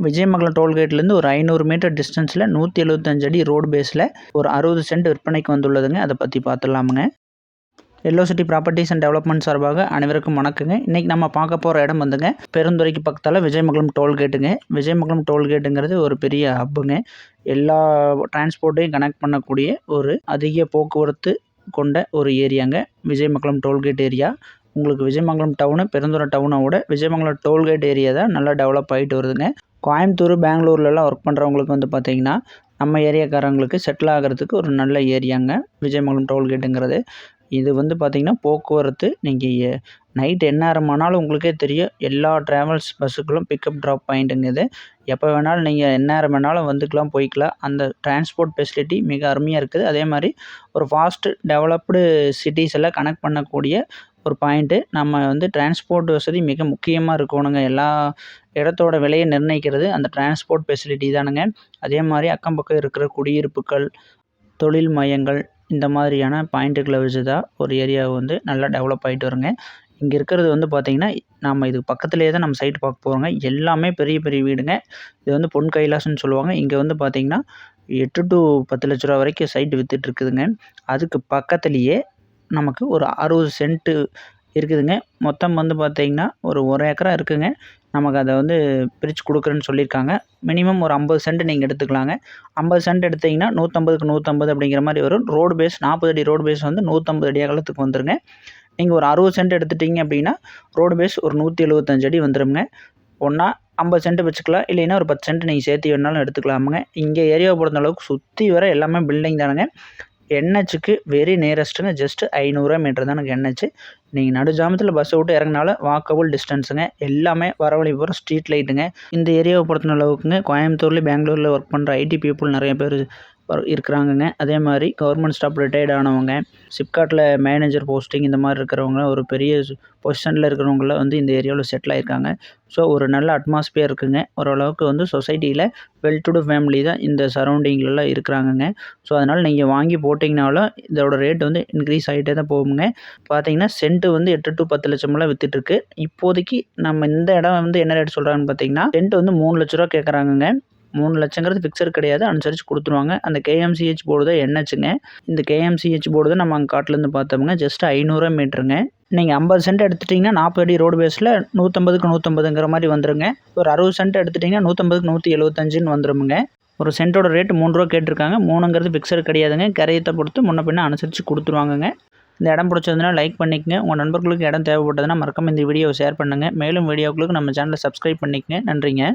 விஜயமங்கலம் டோல்கேட்லேருந்து ஒரு 500 மீட்டர் டிஸ்டன்ஸில் 175 அடி ரோடு பேஸில் ஒரு 60 சென்ட் விற்பனைக்கு வந்துள்ளதுங்க. அதை பற்றி பார்த்துடலாமுங்க. Yellow City Properties and Development சார்பாக அனைவருக்கும் வணக்கங்க. இன்றைக்கி நம்ம பார்க்க போகிற இடம் வந்துங்க பெருந்துறைக்கு பக்கத்தால் விஜயமங்கலம் டோல்கேட்டுங்க. விஜயமங்கலம் டோல்கேட்டுங்கிறது ஒரு பெரிய ஹப்புங்க. எல்லா டிரான்ஸ்போர்ட்டையும் கனெக்ட் பண்ணக்கூடிய ஒரு அதிக போக்குவரத்து கொண்ட ஒரு ஏரியாங்க விஜயமங்கலம் டோல்கேட் ஏரியா. உங்களுக்கு விஜயமங்கலம் டவுனு பெருந்துறை டவுனோட விஜயமங்கலம் டோல்கேட் ஏரியா தான் நல்லா டெவலப் ஆகிட்டு வருதுங்க. கோயம்புத்தூர் பெங்களூர்லலாம் ஒர்க் பண்ணுறவங்களுக்கு வந்து பார்த்திங்கன்னா நம்ம ஏரியாக்காரங்களுக்கு செட்டில் ஆகிறதுக்கு ஒரு நல்ல ஏரியாங்க விஜயமங்கலம் டோல்கேட்டுங்கிறது. இது வந்து பார்த்திங்கன்னா போக்குவரத்து நீங்கள் நைட் எந்நேரம் ஆனாலும் உங்களுக்கே தெரியும். எல்லா ட்ராவல்ஸ் பஸ்ஸுக்களும் பிக்கப் ட்ராப் பாயிண்ட்டுங்க இது. எப்போ வேணாலும் நீங்கள் எந்நேரம் வேணாலும் வந்துக்கலாம் போய்க்கலாம். அந்த டிரான்ஸ்போர்ட் ஃபெசிலிட்டி மிக அருமையாக இருக்குது. அதே மாதிரி ஒரு ஃபாஸ்ட்டு டெவலப்டு சிட்டிஸ் எல்லாம் கனெக்ட் பண்ணக்கூடிய ஒரு பாயிண்ட்டு. நம்ம வந்து டிரான்ஸ்போர்ட் வசதி மிக முக்கியமாக இருக்கணுங்க. எல்லா இடத்தோட விலையை நிர்ணயிக்கிறது அந்த டிரான்ஸ்போர்ட் ஃபெசிலிட்டி தானுங்க. அதே மாதிரி அக்கம் பக்கம் இருக்கிற குடியிருப்புகள், தொழில் மையங்கள், இந்த மாதிரியான பாயிண்ட்டுகளை வச்சு தான் ஒரு ஏரியாவை வந்து நல்லா டெவலப் ஆகிட்டு வருங்க. இங்கே இருக்கிறது வந்து பார்த்திங்கன்னா நம்ம இதுக்கு பக்கத்துலேயே தான் நம்ம சைட் பார்க்க போகிறோங்க. எல்லாமே பெரிய பெரிய வீடுங்க. இது வந்து பொன் கைலாசம்னு சொல்லுவாங்க. இங்கே வந்து பார்த்திங்கன்னா 8 to 10 லட்ச ரூபா வரைக்கும் சைட்டு விற்றுட்ருக்குதுங்க. அதுக்கு பக்கத்துலேயே நமக்கு ஒரு 60 சென்ட்டு இருக்குதுங்க. மொத்தம் வந்து பார்த்திங்கன்னா ஒரு 1 ஏக்கரா இருக்குங்க. நமக்கு அதை வந்து பிரித்து கொடுக்குறேன்னு சொல்லியிருக்காங்க. மினிமம் ஒரு 50 சென்ட் நீங்கள் எடுத்துக்கலாங்க. 50 சென்ட் எடுத்திங்கன்னா 150க்கு 150 அப்படிங்கிற மாதிரி வரும். ரோடு பேஸ் 40 அடி ரோடு பேஸ் வந்து 150 அடி அகலத்துக்கு வந்துருங்க. நீங்கள் ஒரு 60 சென்ட் எடுத்துட்டிங்க அப்படின்னா ரோடு பேஸ் ஒரு 175 அடி வந்துடுங்க. ஒன்றா 50 சென்ட் வச்சுக்கலாம். இல்லைன்னா ஒரு 10 சென்ட் நீங்கள் சேர்த்து வேணாலும் எடுத்துக்கலாமுங்க. இங்கே ஏரியாவை பொறுத்த அளவுக்கு சுற்றி வர எல்லாமே பில்டிங் தானுங்க. என்ஹெச்சுக்கு வெரி நியரஸ்ட்டுங்க. ஜஸ்ட் 500 மீட்டர் தானுங்க என்ஹெச். நீங்கள் நடுஜாமத்தில் பஸ்ஸை விட்டு இறங்கினாலும் வாக்கபுள் டிஸ்டன்ஸுங்க. எல்லாமே வரவழி போகிற ஸ்ட்ரீட் லைட்டுங்க. இந்த ஏரியாவை பொறுத்த அளவுக்குங்க கோயம்புத்தூர்லேயும் பெங்களூரில் ஒர்க் பண்ணுற ஐடி பீப்புள் நிறைய பேர் இருக்கிறாங்கங்க. அதே மாதிரி கவர்மெண்ட் ஸ்டாஃப் ரிட்டையர்ட் ஆனவங்க, சிப்காட்டில் மேனேஜர் போஸ்டிங் இந்த மாதிரி இருக்கிறவங்க, ஒரு பெரிய பொசிஷனில் இருக்கிறவங்களாம் வந்து இந்த ஏரியாவில் செட்டில் ஆகிருக்காங்க. ஸோ ஒரு நல்ல அட்மாஸ்பியர் இருக்குங்க. ஓரளவுக்கு வந்து சொசைட்டியில் வெல் டு டூ ஃபேமிலி தான் இந்த சரௌண்டிங்லலாம் இருக்கிறாங்கங்க. ஸோ அதனால் நீங்கள் வாங்கி போட்டிங்கனாலும் இதோட ரேட் வந்து இன்க்ரீஸ் ஆகிட்டே தான் போகுங்க. பார்த்தீங்கன்னா சென்ட்டு வந்து 8 to 10 லட்சமெல்லாம் விற்றுட்டுருக்கு. இப்போதைக்கு நம்ம இந்த இடம் வந்து என்ன ரேட் சொல்கிறாங்கன்னு பார்த்தீங்கன்னா சென்ட் வந்து 3 லட்ச ரூபா கேட்குறாங்கங்க. 3 லட்சங்கிறது ஃபிக்ஸட் கிடையாது. அனுசரித்து கொடுத்துருவாங்க. அந்த கேஎம்சிஹெச் போர்டு தான் என்ஹெச்சுங்க. இந்த கேஎம்சிஹெச் போர்டு தான் நம்ம அங்கே காட்டிலேருந்து பார்த்தோம்ங்க. ஜஸ்ட் 500 மீட்டருங்க. நீங்கள் 50 சென்ட் எடுத்துட்டிங்கன்னா 40 அடி ரோடு பேஸில் 150க்கு 150ங்கிற மாதிரி வந்துருங்க. ஒரு 60 சென்ட் எடுத்துட்டிங்கன்னா 150க்கு 175ன்னு வந்துருமுங்க. ஒரு சென்ட்டோட ரேட்டு 3 ரூபா கேட்டிருக்காங்க. 3ங்கிறது ஃபிக்ஸட் கிடையாதுங்க. கரையத்தை பொறுத்து முன்ன பின்ன அனுசரித்து கொடுத்துருவாங்கங்க. இந்த இடம் பிடிச்சதுன்னா லைக் பண்ணிக்கங்க. உங்கள் நண்பர்களுக்கு இடம் தேவைப்பட்டதுன்னா மறக்காம இந்த வீடியோவை ஷேர் பண்ணுங்கள். மேலும் வீடியோக்களுக்கு நம்ம சேனலை சப்ஸ்கிரைப் பண்ணிக்கங்க. நன்றிங்க.